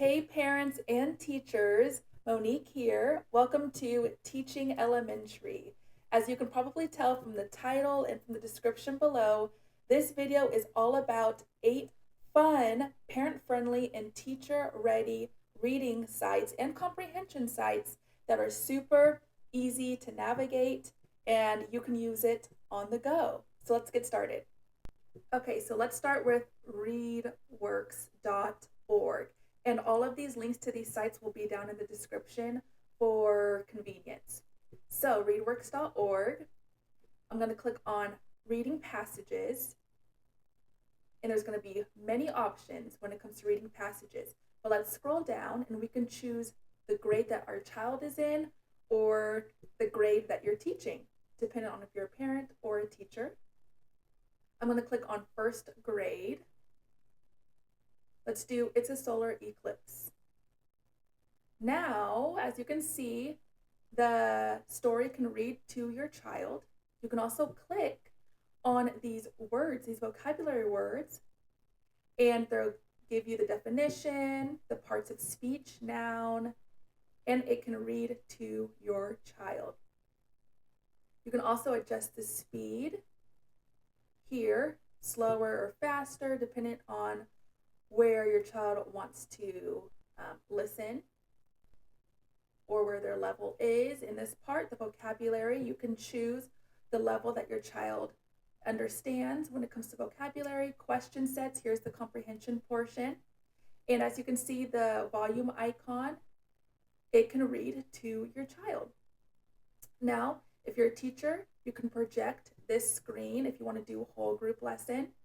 Hey parents and teachers, Monique here. Welcome to Teaching Elementary. As you can probably tell from the title and from the description below, this video is all about 8 fun, parent-friendly, and teacher-ready reading sites and comprehension sites that are super easy to navigate and you can use it on the go. So let's get started. Okay, so let's start with readworks.org. And all of these links to these sites will be down in the description for convenience. So readworks.org, I'm going to click on reading passages. And there's going to be many options when it comes to reading passages. But let's scroll down and we can choose the grade that our child is in or the grade that you're teaching, depending on if you're a parent or a teacher. I'm going to click on first grade. Let's do It's a Solar Eclipse. Now, as you can see, the story can read to your child. You can also click on these words, these vocabulary words, and they'll give you the definition, the parts of speech, noun, and it can read to your child. You can also adjust the speed here, slower or faster, depending on where your child wants to listen or where their level is. In this part, the vocabulary, you can choose the level that your child understands when it comes to vocabulary. Question sets, here's the comprehension portion. And as you can see, the volume icon, it can read to your child. Now, if you're a teacher, you can project this screen if you want to do a whole group lesson.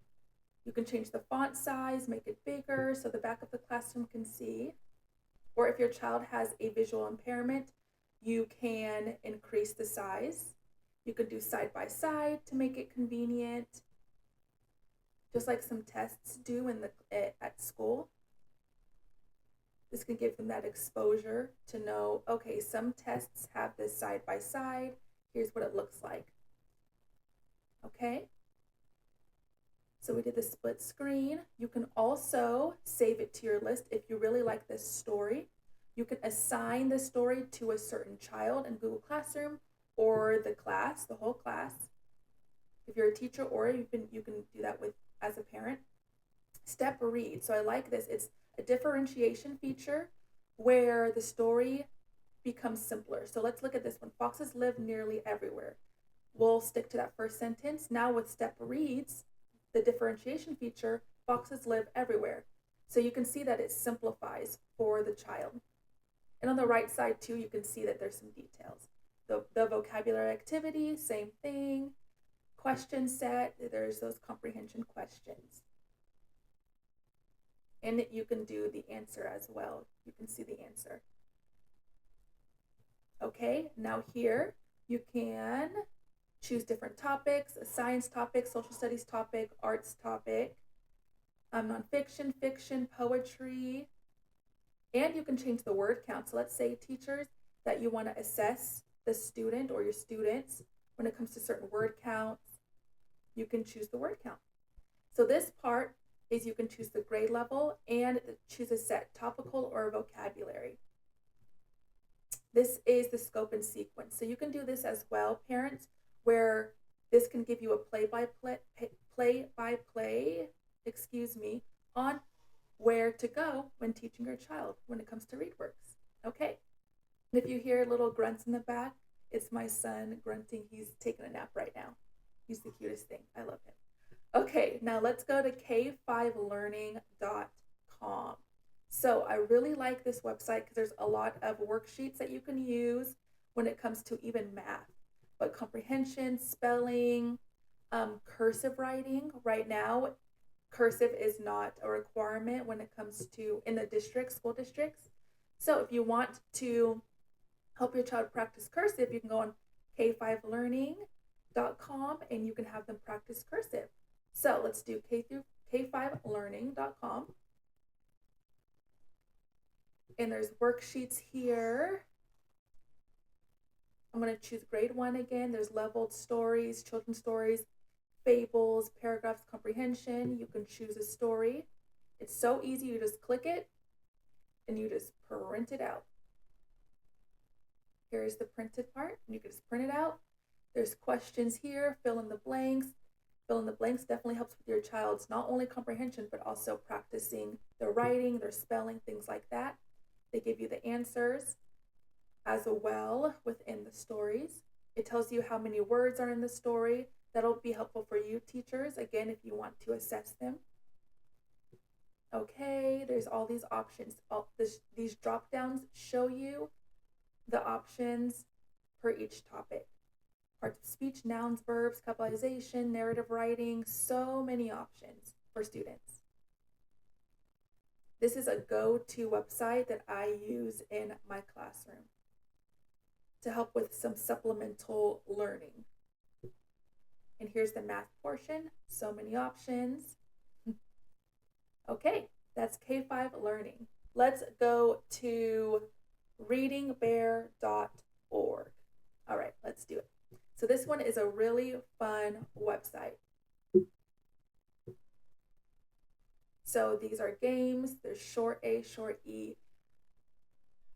You can change the font size, make it bigger so the back of the classroom can see. Or if your child has a visual impairment, you can increase the size. You can do side by side to make it convenient, just like some tests do at school. This can give them that exposure to know, okay, some tests have this side by side. Here's what it looks like. Okay. So we did the split screen. You can also save it to your list if you really like this story. You can assign the story to a certain child in Google Classroom or the class, the whole class. If you're a teacher, or you can do that with as a parent. Step read. So I like this. It's a differentiation feature where the story becomes simpler. So let's look at this one. Foxes live nearly everywhere. We'll stick to that first sentence. Now with step reads, the differentiation feature, foxes live everywhere. So you can see that it simplifies for the child. And on the right side too, you can see that there's some details. The vocabulary activity, same thing. Question set, there's those comprehension questions. And you can do the answer as well. You can see the answer. Okay, now here you can choose different topics, a science topic, social studies topic, arts topic, nonfiction, fiction, poetry, and you can change the word count. So let's say teachers that you want to assess the student or your students when it comes to certain word counts, you can choose the word count. So this part is you can choose the grade level and choose a set, topical or vocabulary. This is the scope and sequence. So you can do this as well, parents, where this can give you a play-by-play, on where to go when teaching your child when it comes to ReadWorks. Okay. And if you hear little grunts in the back, it's my son grunting. He's taking a nap right now. He's the cutest thing. I love him. Okay, now let's go to k5learning.com. So I really like this website because there's a lot of worksheets that you can use when it comes to even math. But comprehension, spelling, cursive writing. Right now, cursive is not a requirement when it comes to in the school districts. So if you want to help your child practice cursive, you can go on k5learning.com and you can have them practice cursive. So let's do k5learning.com. And there's worksheets here. I'm going to choose grade 1 again. There's leveled stories, children's stories, fables, paragraphs, comprehension. You can choose a story. It's so easy. You just click it and you just print it out. Here's the printed part, and you can just print it out. There's questions here, fill in the blanks. Fill in the blanks definitely helps with your child's not only comprehension, but also practicing their writing, their spelling, things like that. They give you the answers as well within the stories. It tells you how many words are in the story. That'll be helpful for you teachers, again, if you want to assess them. Okay, there's all these options. These drop downs show you the options per each topic. Parts of speech, nouns, verbs, capitalization, narrative writing, so many options for students. This is a go-to website that I use in my classroom to help with some supplemental learning. And here's the math portion, so many options. Okay, that's K5 learning. Let's go to readingbear.org. All right, let's do it. So this one is a really fun website. So these are games. There's short A, short E.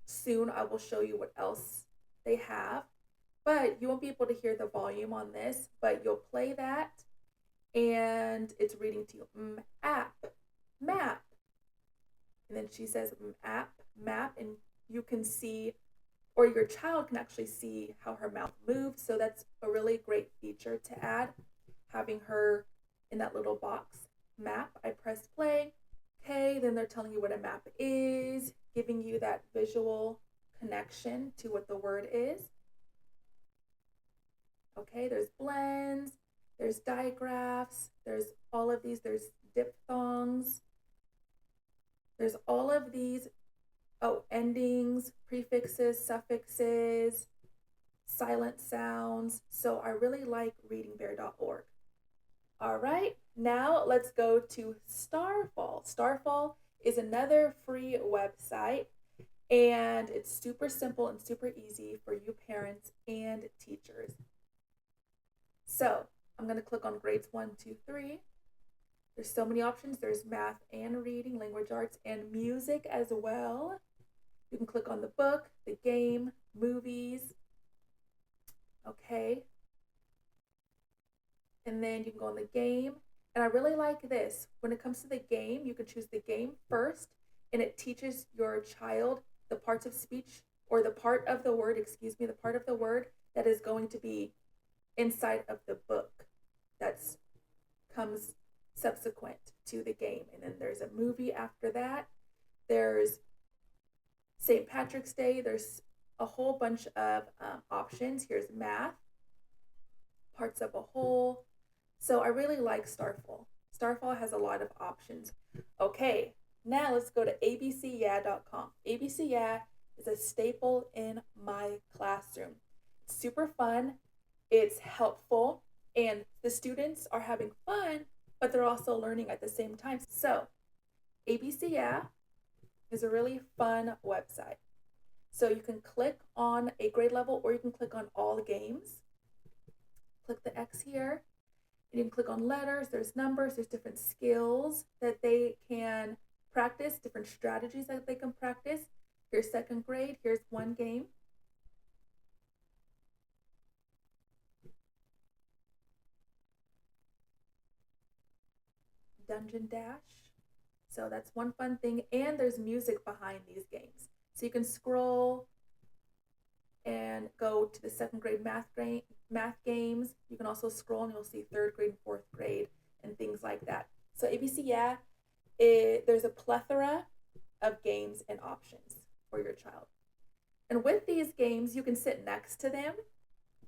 Soon I will show you what else they have. But you won't be able to hear the volume on this, but you'll play that and it's reading to you. App, map. And then she says app, map, and you can see, or your child can actually see how her mouth moves. So that's a really great feature to add, having her in that little box. Map, I press play. Okay, then they're telling you what a map is, giving you that visual connection to what the word is. Okay, there's blends, there's digraphs, there's all of these, there's diphthongs, there's all of these, endings, prefixes, suffixes, silent sounds. So I really like readingbear.org. All right, now let's go to Starfall. Starfall is another free website, and it's super simple and super easy for you parents and teachers. So I'm going to click on grades 1, 2, 3. There's so many options. There's math and reading, language arts, and music as well. You can click on the book, the game, movies. Okay. And then you can go on the game. And I really like this. When it comes to the game, you can choose the game first, and it teaches your child the parts of speech, or the part of the word, the part of the word that is going to be inside of the book that comes subsequent to the game. And then there's a movie after that. There's St. Patrick's Day. There's a whole bunch of options. Here's math, parts of a whole. So I really like Starfall. Starfall has a lot of options. Okay, now let's go to abcyeah.com. ABC is a staple in my classroom. It's super fun, it's helpful, and the students are having fun, but they're also learning at the same time. So ABC is a really fun website. So you can click on a grade level, or you can click on all the games. Click the X here. And you can click on letters, there's numbers, there's different skills that they can practice, different strategies that they can practice. Here's second grade, here's one game. Dungeon Dash. So that's one fun thing. And there's music behind these games. So you can scroll and go to the second grade math games. You can also scroll and you'll see third grade and fourth grade and things like that. So ABC, there's a plethora of games and options for your child. And with these games, you can sit next to them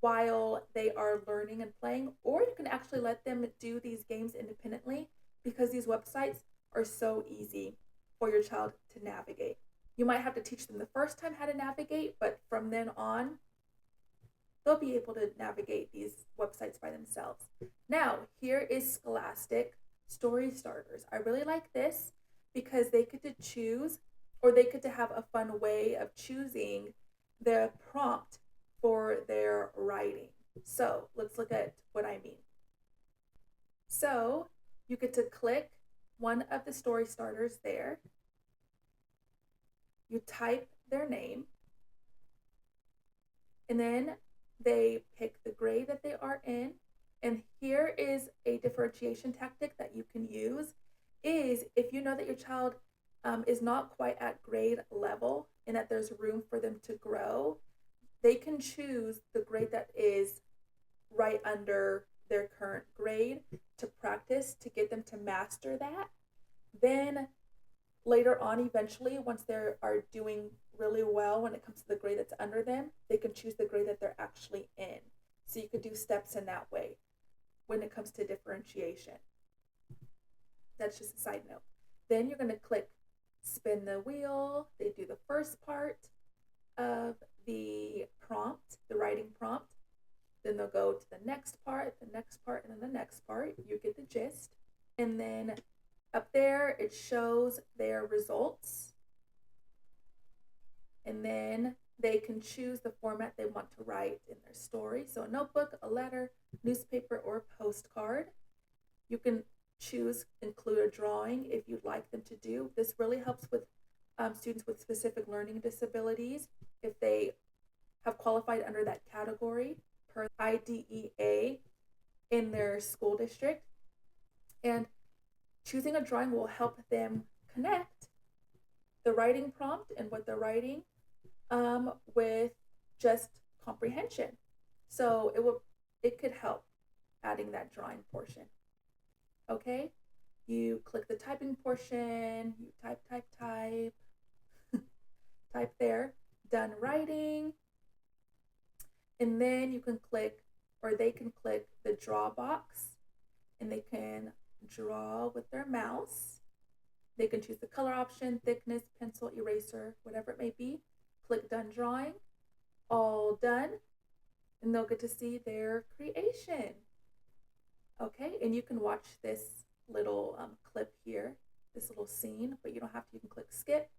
while they are learning and playing, or you can actually let them do these games independently, because these websites are so easy for your child to navigate. You might have to teach them the first time how to navigate, but from then on, they'll be able to navigate these websites by themselves. Now, here is Scholastic Story Starters. I really like this because they get to choose, or they get to have a fun way of choosing the prompt for their writing. So let's look at what I mean. So you get to click one of the story starters there. You type their name, and then they pick the grade that they are in. And here is a differentiation tactic that you can use is if you know that your child is not quite at grade level and that there's room for them to grow, they can choose the grade that is right under their current grade to practice to get them to master that. Then later on, eventually, once they are doing really well when it comes to the grade that's under them, they can choose the grade that they're actually in. So you could do steps in that way when it comes to differentiation. That's just a side note. Then you're going to click spin the wheel. They do the first part of the prompt, the writing prompt. Then they'll go to the next part, and then the next part. You get the gist. And then up there, it shows their results. And then they can choose the format they want to write in their story. So a notebook, a letter, newspaper, or a postcard. You can choose include a drawing if you'd like them to do. This really helps with students with specific learning disabilities if they have qualified under that category per IDEA in their school district. And choosing a drawing will help them connect the writing prompt and what they're writing with just comprehension. So it could help adding that drawing portion. Okay, you click the typing portion, you type, type there, done writing, and then you can click, or they can click the draw box, and they can draw with their mouse. They can choose the color option, thickness, pencil, eraser, whatever it may be. Click done drawing, all done, and they'll get to see their creation. Okay, and you can watch this little clip here, this little scene, but you don't have to. You can click skip,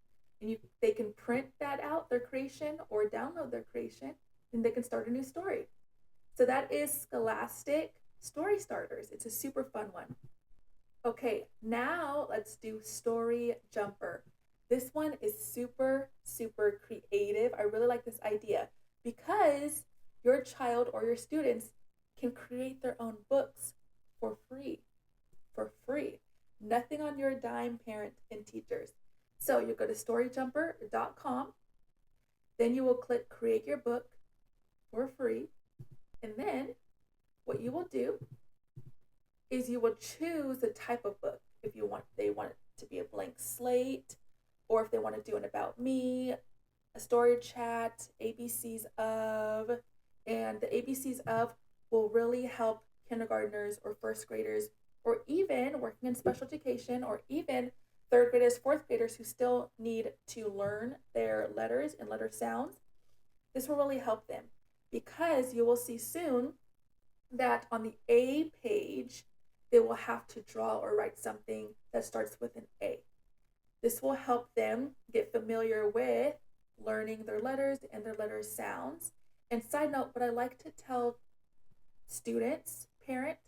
and they can print that out, their creation, or download their creation, and they can start a new story. So that is Scholastic Story Starters. It's a super fun one. Okay, now let's do Story Jumper. This one is super, super creative. I really like this idea because your child or your students can create their own books for free. For free. Nothing on your dime, parent and teachers. So you go to storyjumper.com. Then you will click create your book for free. And then what you will do is you will choose the type of book. If they want it to be a blank slate, or if they want to do an about me, a story chat, ABCs of, and the ABCs of will really help kindergartners or first graders, or even working in special education, or even third graders, fourth graders who still need to learn their letters and letter sounds. This will really help them because you will see soon that on the A page, they will have to draw or write something that starts with an A. This will help them get familiar with learning their letters and their letter sounds. And side note, what I like to tell students, parent,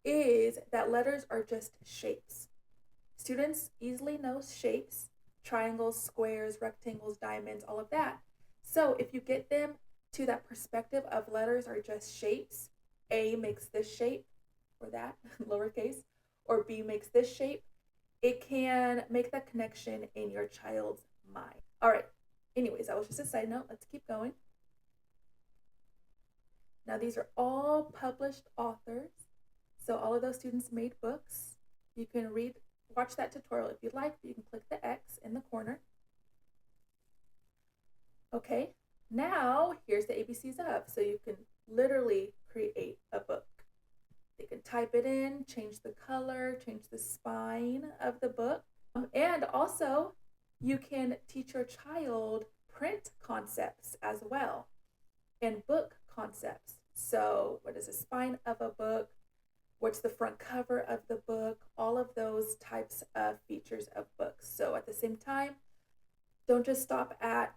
is that letters are just shapes. Students easily know shapes, triangles, squares, rectangles, diamonds, all of that. So if you get them to that perspective of letters are just shapes, A makes this shape, or that, lowercase, or B makes this shape, it can make that connection in your child's mind. All right, anyways, that was just a side note. Let's keep going. Now, these are all published authors. So all of those students made books. You can watch that tutorial if you'd like, but you can click the X in the corner. Okay, now here's the ABCs of. So you can literally create a book. They can type it in, change the color, change the spine of the book. And also, you can teach your child print concepts as well and book concepts. So what is the spine of a book? What's the front cover of the book? All of those types of features of books. So at the same time, don't just stop at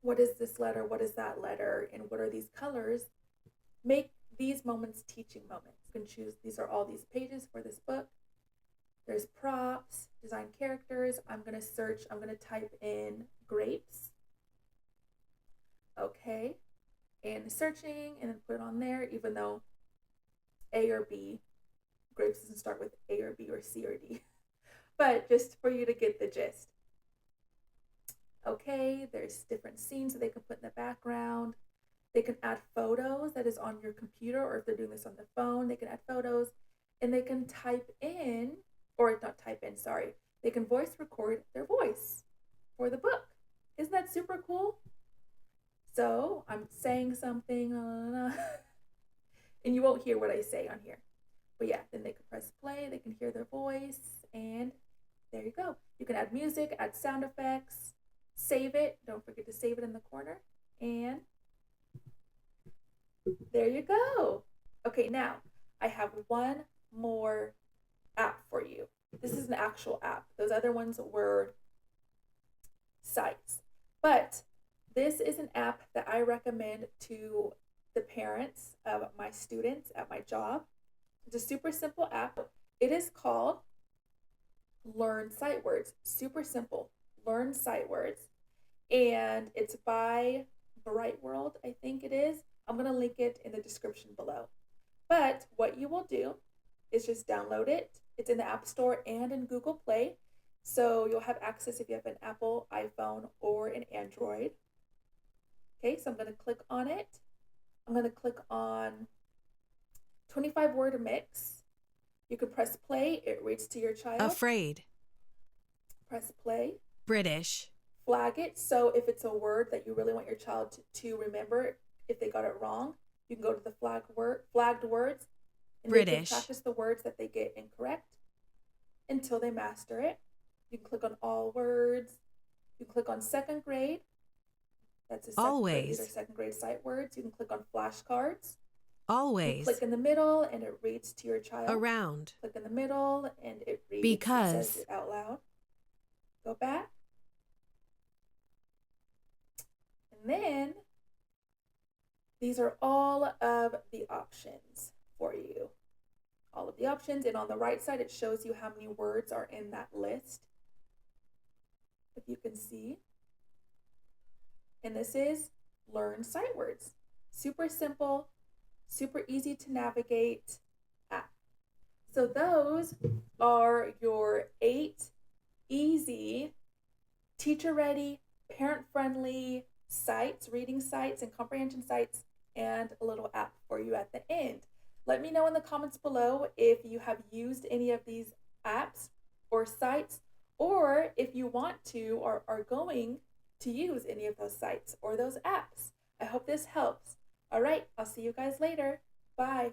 what is this letter, what is that letter, and what are these colors? Make these moments teaching moments. You can choose, these are all these pages for this book. There's props, design characters. I'm going to type in grapes. Okay. And searching, and then put it on there, even though A or B, grapes doesn't start with A or B or C or D. But just for you to get the gist. Okay, there's different scenes that they can put in the background. They can add photos that is on your computer, or if they're doing this on the phone, they can add photos, and they can type in, or not type in, sorry. They can voice record their voice for the book. Isn't that super cool? So I'm saying something, and you won't hear what I say on here. But yeah, then they can press play, they can hear their voice, and there you go. You can add music, add sound effects, save it. Don't forget to save it in the corner. And there you go. Okay, now I have one more app for you. This is an actual app. Those other ones were sites. But this is an app that I recommend to the parents of my students at my job. It's a super simple app. It is called Learn Sight Words. Super simple. Learn Sight Words. And it's by Bright World, I think it is. I'm going to link it in the description below. But what you will do is just download it. It's in the App Store and in Google Play. So you'll have access if you have an Apple, iPhone, or an Android. Okay, so I'm going to click on it. I'm going to click on 25-word mix. You can press play. It reads to your child. Afraid. Press play. British. Flag it. So if it's a word that you really want your child to remember, if they got it wrong, you can go to the flagged words, and British. they can practice the words that they get incorrect until they master it. You can click on all words. You can click on second grade. That's a second grade. These are second grade sight words. You can click on flashcards. Always. You click in the middle and it reads to your child. Around. Click in the middle and it reads. Because. It says it out loud. Go back. And then these are all of the options for you. All of the options. And on the right side, it shows you how many words are in that list. If you can see. And this is Learn Sight Words. Super simple, super easy to navigate app. So those are your 8 easy, teacher-ready, parent-friendly sites, reading sites and comprehension sites, and a little app for you at the end. Let me know in the comments below if you have used any of these apps or sites, or if you want to or are going to use any of those sites or those apps. I hope this helps. All right, I'll see you guys later. Bye.